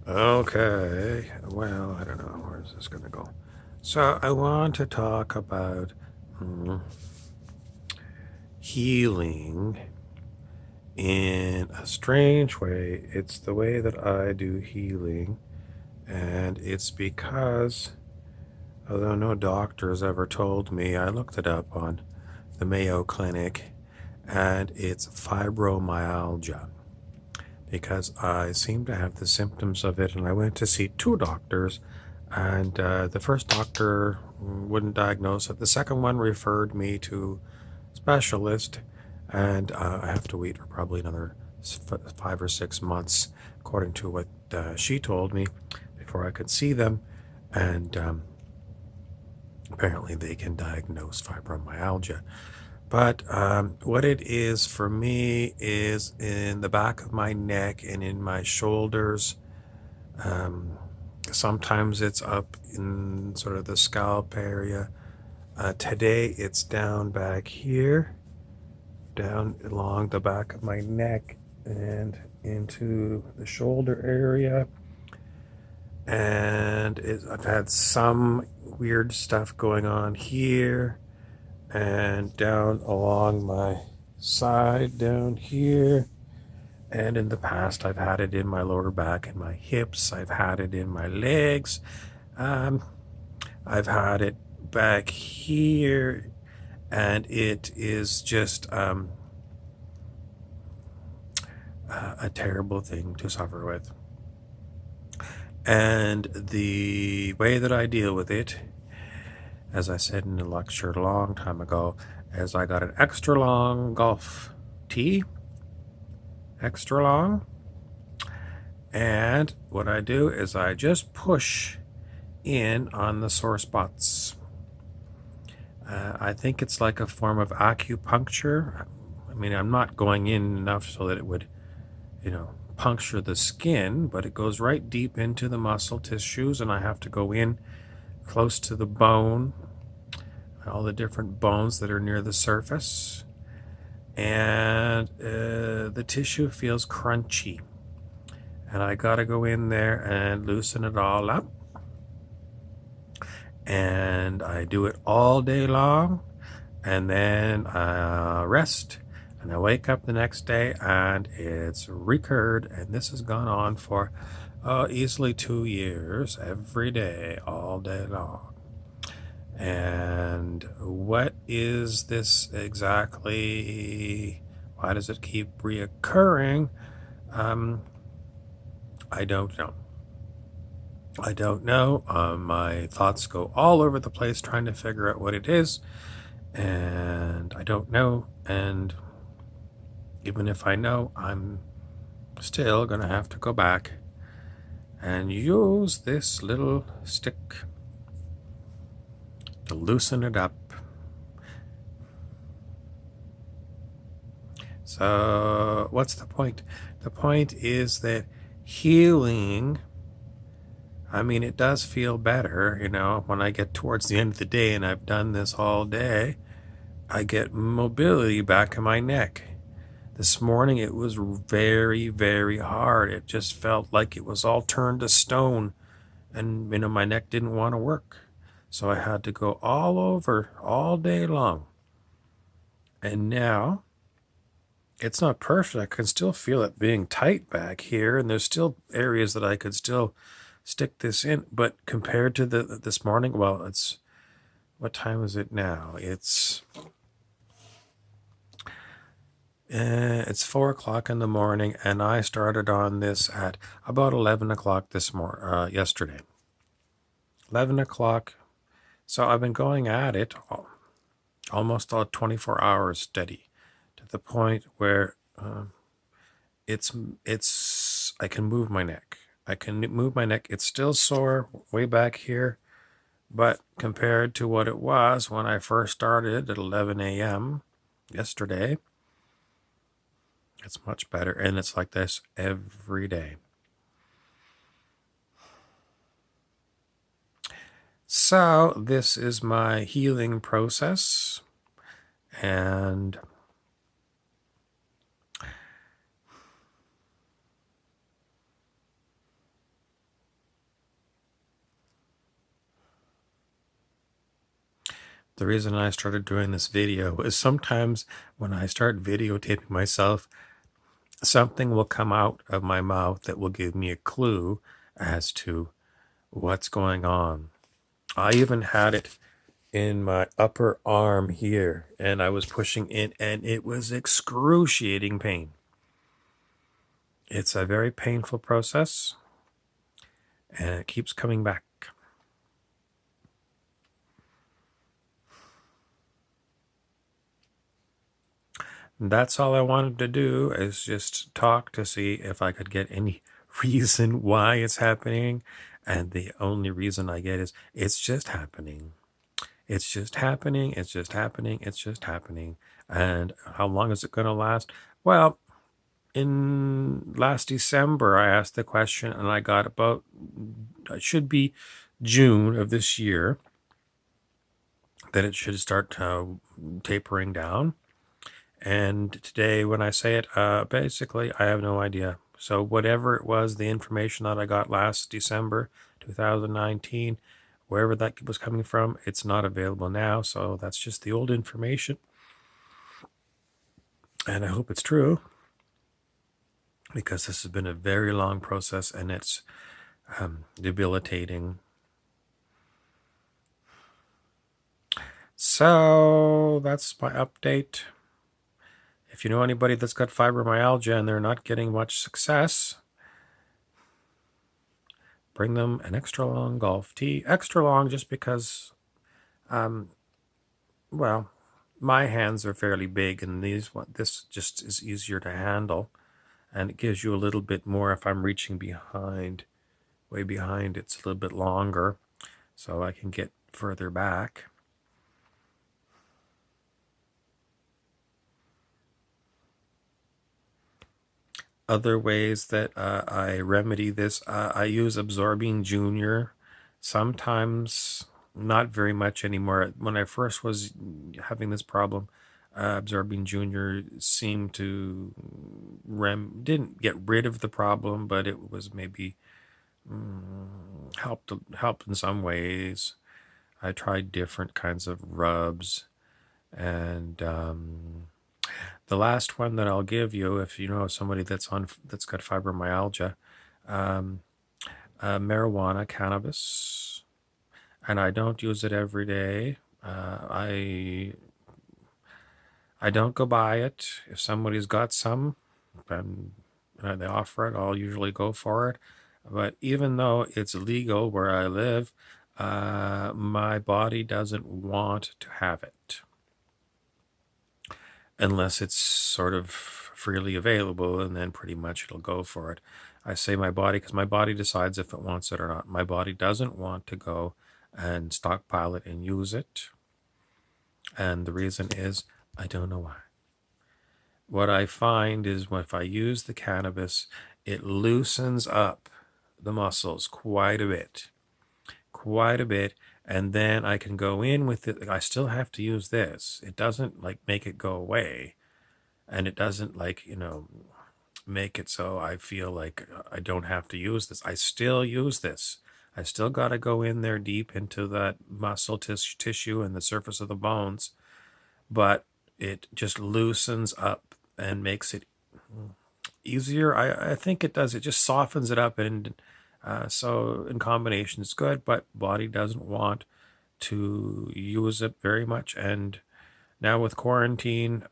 Okay, well, I don't know, where's this going to go? So I want to talk about mm, healing in a strange way. It's the way that I do healing, and it's because, although no doctors ever told me, I looked it up on the Mayo Clinic, and it's fibromyalgia. Because I seem to have the symptoms of it, and I went to see two doctors, and the first doctor wouldn't diagnose it. The second one referred me to a specialist, and I have to wait for probably another 5 or 6 months, according to what she told me, before I could see them. And apparently they can diagnose fibromyalgia. But what it is for me is in the back of my neck and in my shoulders. Um, Sometimes it's up in sort of the scalp area. Today it's down back here, down along the back of my neck and into the shoulder area. And I've had some weird stuff going on here and down along my side down here. And in the past, I've had it in my lower back and my hips. I've had it in my legs. Um, I've had it back here, and it is just a terrible thing to suffer with. And the way that I deal with it, as I said in a lecture a long time ago, is I got an extra long golf tee, extra long, and what I do is I just push in on the sore spots. I think it's like a form of acupuncture. I mean, I'm not going in enough so that it would, puncture the skin, but it goes right deep into the muscle tissues, and I have to go in close to the bone, all the different bones that are near the surface, and the tissue feels crunchy. And I got to go in there and loosen it all up. And I do it all day long, and then I rest, and I wake up the next day and it's recurred, and this has gone on for easily 2 years, every day, all day long. And what is this exactly? Why does it keep reoccurring? I don't know. I don't know. My thoughts go all over the place trying to figure out what it is, and I don't know. And even if I know, I'm still going to have to go back and use this little stick to loosen it up. So what's the point? The point is that healing, I mean, it does feel better, when I get towards the end of the day and I've done this all day, I get mobility back in my neck. This morning it was very, very hard. It just felt like it was all turned to stone, and my neck didn't want to work. So I had to go all over all day long. And now it's not perfect. I can still feel it being tight back here, and there's still areas that I could still stick this in. But compared to this morning, well, what time is it now? It's 4 o'clock in the morning, and I started on this at about 11 o'clock yesterday. 11 o'clock. So I've been going at it almost all 24 hours steady, to the point where I can move my neck. It's still sore way back here, but compared to what it was when I first started at 11 a.m. yesterday, it's much better, and it's like this every day. So this is my healing process, and The reason I started doing this video is sometimes when I start videotaping myself, something will come out of my mouth that will give me a clue as to what's going on. I even had it in my upper arm here, and I was pushing in, and it was excruciating pain. It's a very painful process, and it keeps coming back. That's all I wanted to do, is just talk to see if I could get any reason why it's happening. And the only reason I get is it's just happening. It's just happening. It's just happening. It's just happening. And how long is it going to last? Well, in last December, I asked the question and I got about, it should be June of this year, that it should start tapering down. And today, when I say it, basically, I have no idea. So whatever it was, the information that I got last December 2019, wherever that was coming from, it's not available now. So that's just the old information. And I hope it's true, because this has been a very long process and it's debilitating. So that's my update. If you know anybody that's got fibromyalgia and they're not getting much success, bring them an extra long golf tee. Extra long just because, well, my hands are fairly big, and this just is easier to handle, and it gives you a little bit more. If I'm reaching behind, way behind, it's a little bit longer, so I can get further back. Other ways that I remedy this, I use Absorbing Junior. Sometimes, not very much anymore. When I first was having this problem, Absorbing Junior seemed to didn't get rid of the problem, but it was maybe helped in some ways. I tried different kinds of rubs, and the last one that I'll give you, if you know somebody that's got fibromyalgia, marijuana, cannabis, and I don't use it every day. I don't go buy it. If somebody's got some, and they offer it, I'll usually go for it. But even though it's legal where I live, my body doesn't want to have it unless it's sort of freely available, and then pretty much it'll go for it. I say my body because my body decides if it wants it or not. My body doesn't want to go and stockpile it and use it. And the reason is, I don't know why. What I find is if I use the cannabis, it loosens up the muscles quite a bit. And then I can go in with it. I still have to use this. It doesn't like make it go away, and it doesn't like, make it so I feel like I don't have to use this. I still use this. I still got to go in there deep into that muscle tissue and the surface of the bones, but it just loosens up and makes it easier. I think it does. It just softens it up, and so in combination it's good, but body doesn't want to use it very much. And now with quarantine,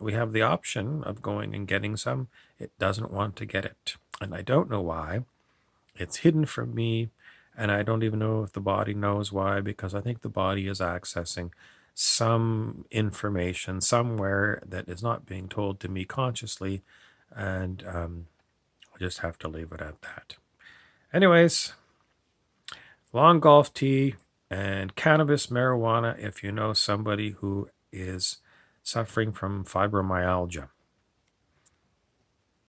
we have the option of going and getting some. It doesn't want to get it, and I don't know why. It's hidden from me, and I don't even know if the body knows why, because I think the body is accessing some information somewhere that is not being told to me consciously, and I just have to leave it at that. Anyways, long golf tee and cannabis, marijuana, if you know somebody who is suffering from fibromyalgia.